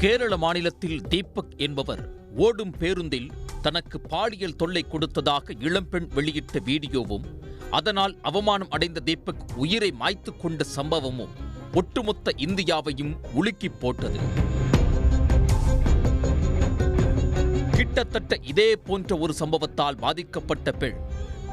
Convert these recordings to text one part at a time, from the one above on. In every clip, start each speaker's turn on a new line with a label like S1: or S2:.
S1: கேரள மாநிலத்தில் தீபக் என்பவர் ஓடும் பேருந்தில் தனக்கு பாலியல் தொல்லை கொடுத்ததாக இளம்பெண் வெளியிட்ட வீடியோவும், அதனால் அவமானம் அடைந்த தீபக் உயிரை மாய்த்துக் கொண்ட சம்பவமும் ஒட்டுமொத்த இந்தியாவையும் உலுக்கிப் போட்டது. கிட்டத்தட்ட இதே போன்ற ஒரு சம்பவத்தால் பாதிக்கப்பட்ட பெண்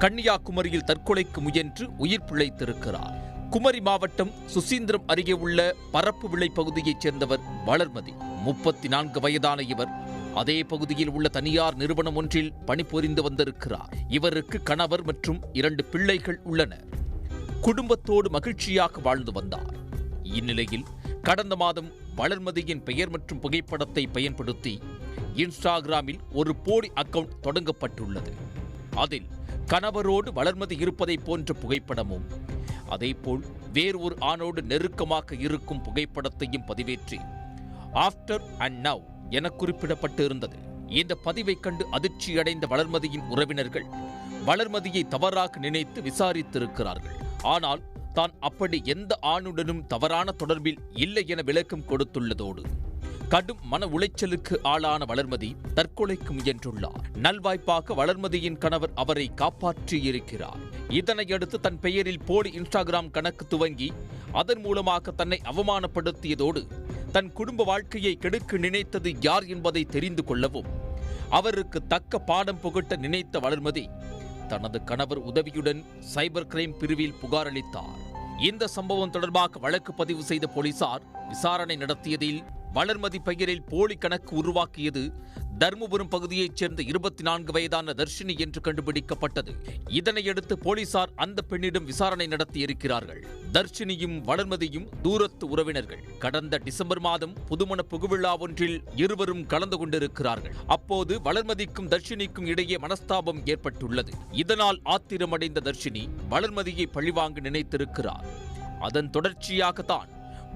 S1: கன்னியாகுமரியில் தற்கொலைக்கு முயன்று உயிர் பிழைத்திருக்கிறார். குமரி மாவட்டம் சுசீந்திரம் அருகே உள்ள பரப்பு விளை பகுதியைச் சேர்ந்தவர் வளர்மதி. 34 வயதான இவர் அதே பகுதியில் உள்ள தனியார் நிறுவனம் ஒன்றில் பணிபுரிந்து வந்திருக்கிறார். இவருக்கு கணவர் மற்றும் 2 பிள்ளைகள் உள்ளனர். குடும்பத்தோடு மகிழ்ச்சியாக வாழ்ந்து வந்தார். இந்நிலையில் கடந்த மாதம் வளர்மதியின் பெயர் மற்றும் புகைப்படத்தை பயன்படுத்தி இன்ஸ்டாகிராமில் ஒரு போலி அக்கவுண்ட் தொடங்கப்பட்டுள்ளது. அதில் கணவரோடு வளர்மதி இருப்பதை போன்ற புகைப்படமும், அதேபோல் வேறு ஒரு ஆணோடு நெருக்கமாக இருக்கும் புகைப்படத்தையும் பதிவேற்றி ஆஃப்டர் அண்ட் நவ் என குறிப்பிடப்பட்டு இருந்தது. இந்த பதிவை கண்டு அதிர்ச்சியடைந்த வளர்மதியின் உறவினர்கள் வளர்மதியை தவறாக நினைத்து விசாரித்திருக்கிறார்கள். ஆனால் தான் அப்படி எந்த ஆணுடனும் தவறான தொடர்பில் இல்லை என விளக்கம் கொடுத்துள்ளதோடு கடும் மன உளைச்சலுக்கு ஆளான வளர்மதி தற்கொலைக்கு முயன்றுள்ளார். நல்வாய்ப்பாக வளர்மதியின் கணவர் அவரை காப்பாற்றியிருக்கிறார். இதனையடுத்து தன் பெயரில் போலி இன்ஸ்டாகிராம் கணக்கு துவங்கி அதன் மூலமாக தன்னை அவமானப்படுத்தியதோடு தன் குடும்ப வாழ்க்கையை கெடுக்க நினைத்தது யார் என்பதை தெரிந்து கொள்ளவும் அவருக்கு தக்க பாடம் புகட்ட நினைத்த வளர்மதி தனது கணவர் உதவியுடன் சைபர் கிரைம் பிரிவில் புகார் அளித்தார். இந்த சம்பவம் தொடர்பாக வழக்கு பதிவு செய்த போலீசார் விசாரணை நடத்தியதில் வளர்மதி பெயரில் போலி கணக்கு உருவாக்கியது தர்மபுரம் பகுதியைச் சேர்ந்த 24 வயதான தர்ஷினி என்று கண்டுபிடிக்கப்பட்டது. இதனையடுத்து போலீசார் அந்த பெண்ணிடம் விசாரணை நடத்தியிருக்கிறார்கள். தர்ஷினியும் வளர்மதியும் தூரத்து உறவினர்கள். கடந்த டிசம்பர் மாதம் புதுமண புகுவிழா ஒன்றில் இருவரும் கலந்து கொண்டிருக்கிறார்கள். அப்போது வளர்மதிக்கும் தர்ஷினிக்கும் இடையே மனஸ்தாபம் ஏற்பட்டுள்ளது. இதனால் ஆத்திரமடைந்த தர்ஷினி வளர்மதியை பழிவாங்க நினைத்திருக்கிறார். அதன் தொடர்ச்சியாகத்தான்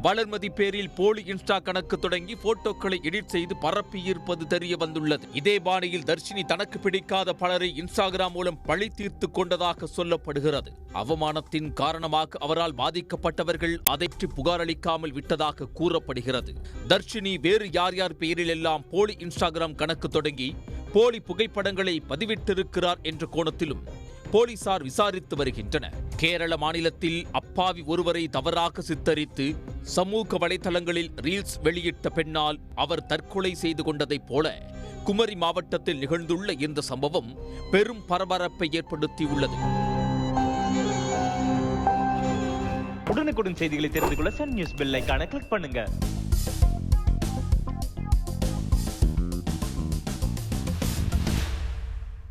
S1: வளர்மதி பேரில் போலி இன்ஸ்டா கணக்கு தொடங்கி போட்டோக்களை எடிட் செய்து பரப்பியிருப்பது தெரிய வந்துள்ளது. இதே பாணியில் தர்ஷினி தனக்கு பிடிக்காத பலரை இன்ஸ்டாகிராம் மூலம் பழி தீர்த்து கொண்டதாக சொல்லப்படுகிறது. அவமானத்தின் காரணமாக அவரால் பாதிக்கப்பட்டவர்கள் அதற்கு புகார் அளிக்காமல் விட்டதாக கூறப்படுகிறது. தர்ஷினி வேறு யார் யார் பெயரில் எல்லாம் போலி இன்ஸ்டாகிராம் கணக்கு தொடங்கி போலி புகைப்படங்களை பதிவிட்டிருக்கிறார் என்ற கோணத்திலும் போலீசார் விசாரித்து வருகின்றனர். கேரள மாநிலத்தில் அப்பாவி ஒருவரை தவறாக சித்தரித்து சமூக வலைதளங்களில் ரீல்ஸ் வெளியிட்ட பெண்ணால் அவர் தற்கொலை செய்து கொண்டதைப் போல குமரி மாவட்டத்தில் நிகழ்ந்துள்ள இந்த சம்பவம் பெரும் பரபரப்பை ஏற்படுத்தியுள்ளது.
S2: உடனுக்குடன் செய்திகளை தெரிந்து கொள்ள சன் நியூஸ் பெல் ஐகானை கிளிக் பண்ணுங்க.